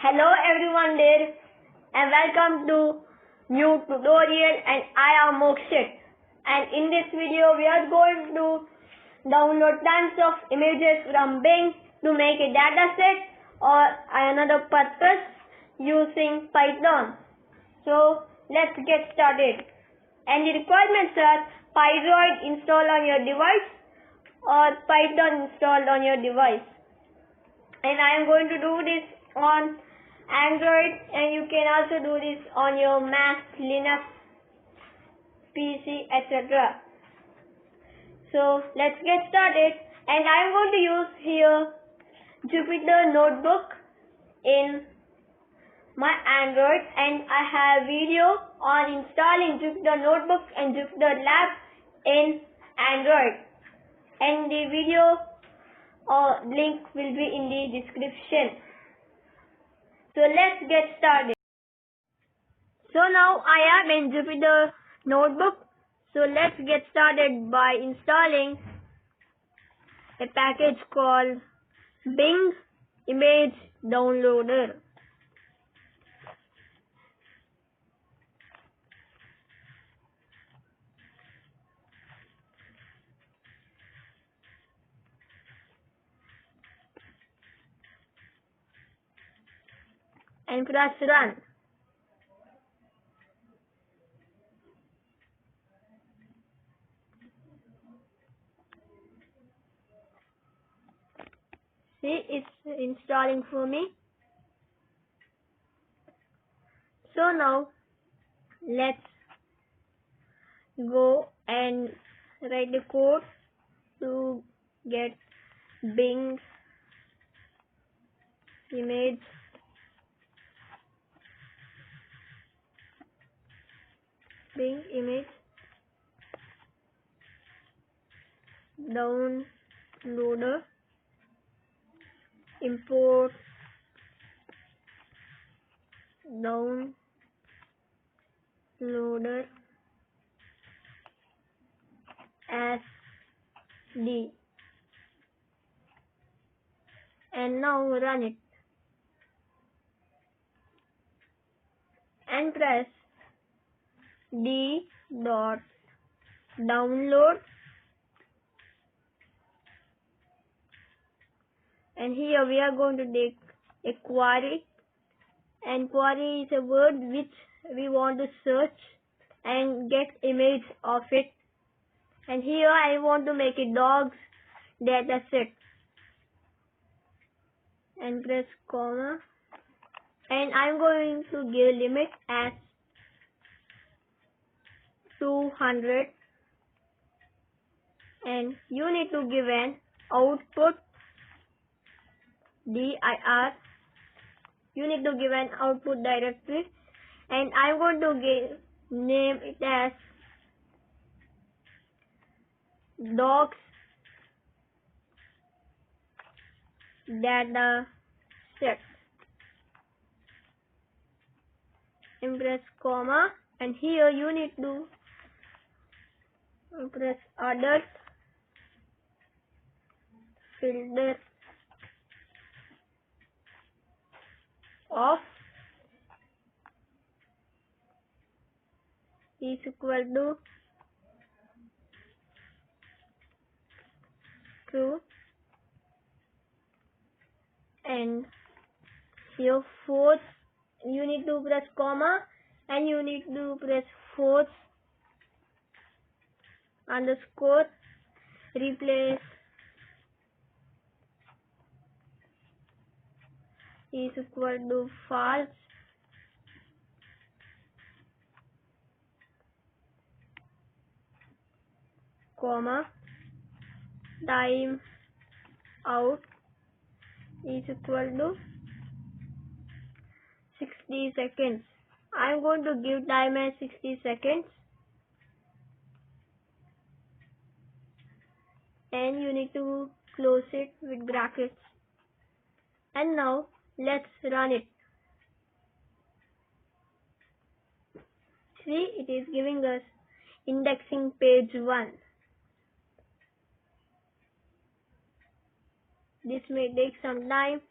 Hello everyone there and welcome to new tutorial, and I am Moksha, and in this video we are going to download tons of images from Bing to make a dataset or another purpose using Python. So let's get started. And the requirements are 𝙎𝙲𝙖𝙣𝙚 installed on your device or Python installed on your device. And I am going to do this on Android, and you can also do this on your Mac, Linux, PC, etc. So let's get started. And I am going to use here Jupyter Notebook in my Android, and I have video on installing Jupyter Notebook and Jupyter Lab in Android, and the video link will be in the description. So let's get started. So now I am in Jupyter Notebook. So let's get started by installing a package called Bing Image Downloader. And press run. See, it's installing for me. So now let's go and write the code to get Bing image downloader, import downloader as D, and now run it and press d.download, and here we are going to take a query, and query is a word which we want to search and get image of it, and here I want to make a dogs dataset, and press comma, and I'm going to give limit as 200, and you need to give an output dir, you need to give an output directory, and I'm going to name it as dogs dataset, and press comma, and here you need to press adult filter of is equal to true, and here fourth you need to press comma, and you need to press fourth underscore, replace is equal to false, comma, time out is equal to 60 seconds. I'm going to give time as 60 seconds, and you need to close it with brackets, and now let's run it. See, it is giving us indexing page 1. This may take some time,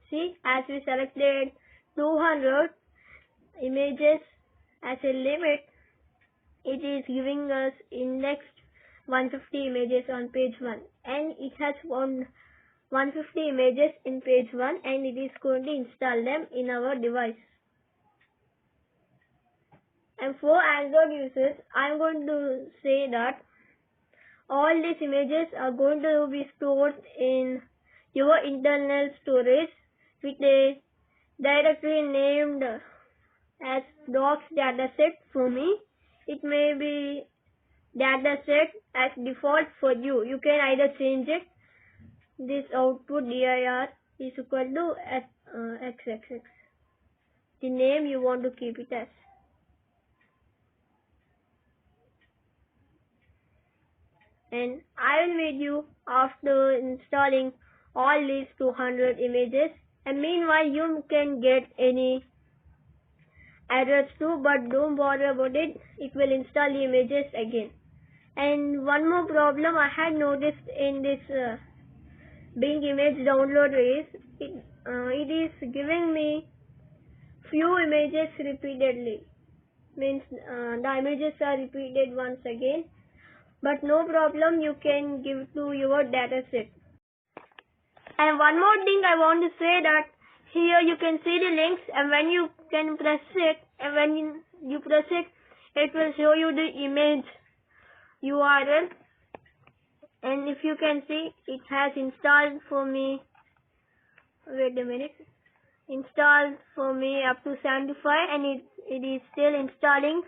See, as we selected 200 images as a limit, it is giving us indexed 150 images on page 1, and it has found 150 images in page 1, and it is going to install them in our device. And for Android users, I am going to say that all these images are going to be stored in your internal storage with a directory named as docs dataset. For me, it may be dataset as default for you. You can either change it. This output dir is equal to xxx, the name you want to keep it as. And I will meet you after installing all these 200 images, and meanwhile you can get any errors too, but don't bother about it. It will install the images again. And one more problem I had noticed in this Bing image downloader is it is giving me few images repeatedly. Means the images are repeated once again. But no problem, you can give to your dataset. And one more thing I want to say that here you can see the links, and when you can press it, and when you press it, it will show you the image URL. And if you can see, it has installed for me, wait a minute, installed for me up to 75, and it is still installing.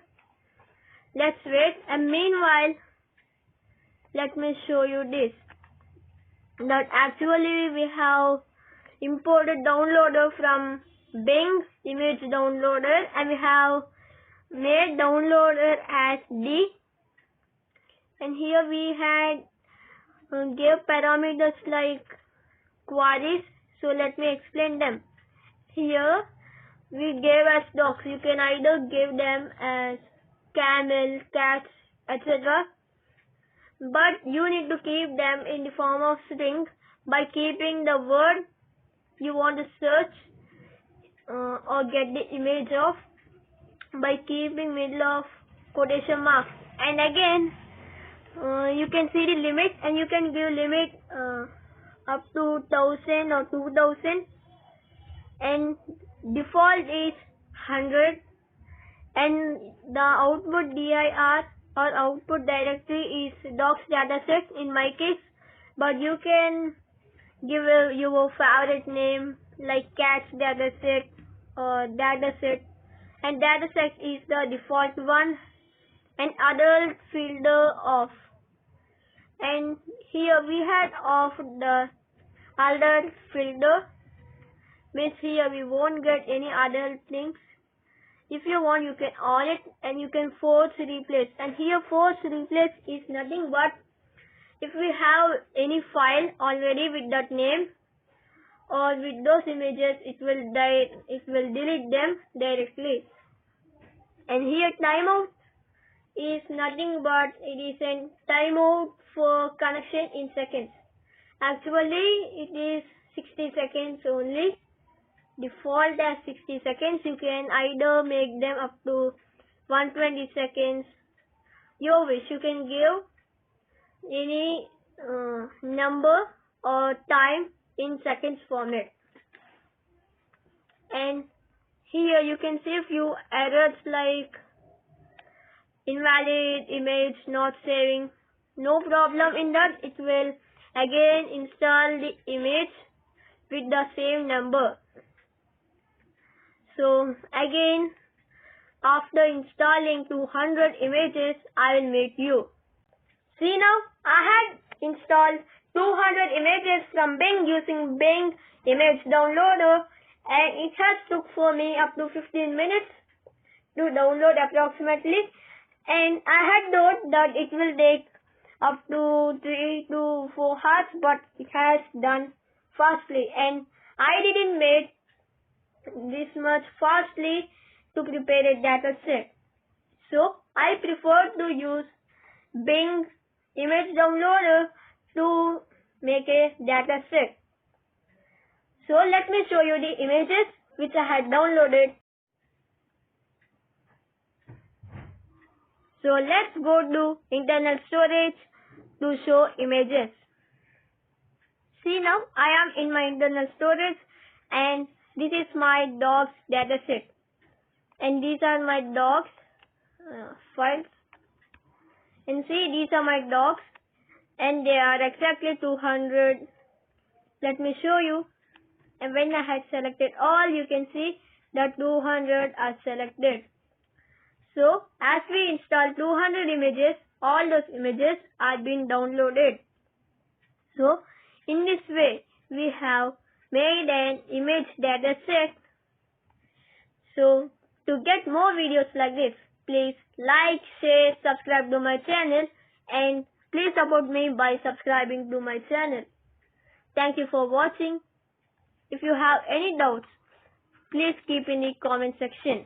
Let's wait, and meanwhile, let me show you this, that actually we have imported downloader from Bing image downloader, and we have made downloader as D, and here we had gave parameters like queries. So let me explain them. Here we gave as docs. You can either give them as camel, cats, etc. But you need to keep them in the form of string by keeping the word you want to search or get the image of by keeping middle of quotation marks. And again, you can see the limit, and you can give limit up to 1000 or 2000, and default is 100, and the output dir or output directory is docs dataset in my case, but you can give your favorite name like cats dataset or dataset, and dataset is the default one, and adult filter off. And here we had off the adult filter, means here we won't get any adult links. If you want, you can on it, and you can force replace. And here force replace is nothing but if we have any file already with that name or with those images, it will delete them directly. And here timeout is nothing but it is a timeout for connection in seconds. Actually, it is 60 seconds only. Default as 60 seconds. You can either make them up to 120 seconds. Your wish. You can give any number or time in seconds format. And here you can see a few errors like invalid image, not saving. No problem in that. It will again install the image with the same number. So again, after installing 200 images, I will meet you. See now, I had installed 200 images from Bing using Bing image downloader, and it has took for me up to 15 minutes to download approximately, and I had thought that it will take up to 3 to 4 hours, but it has done fastly, and I didn't make this much fastly to prepare a data set. So I prefer to use Bing image downloader to make a data set. So let me show you the images which I had downloaded. So let's go to internal storage to show images. See, now I am in my internal storage and this is my dogs dataset. And these are my dogs files. And see, these are my dogs and they are exactly 200. Let me show you. And when I had selected all, you can see that 200 are selected. So as we install 200 images, all those images are being downloaded. So in this way, we have made an image dataset. So to get more videos like this, please like, share, subscribe to my channel, and please support me by subscribing to my channel. Thank you for watching. If you have any doubts, please keep in the comment section.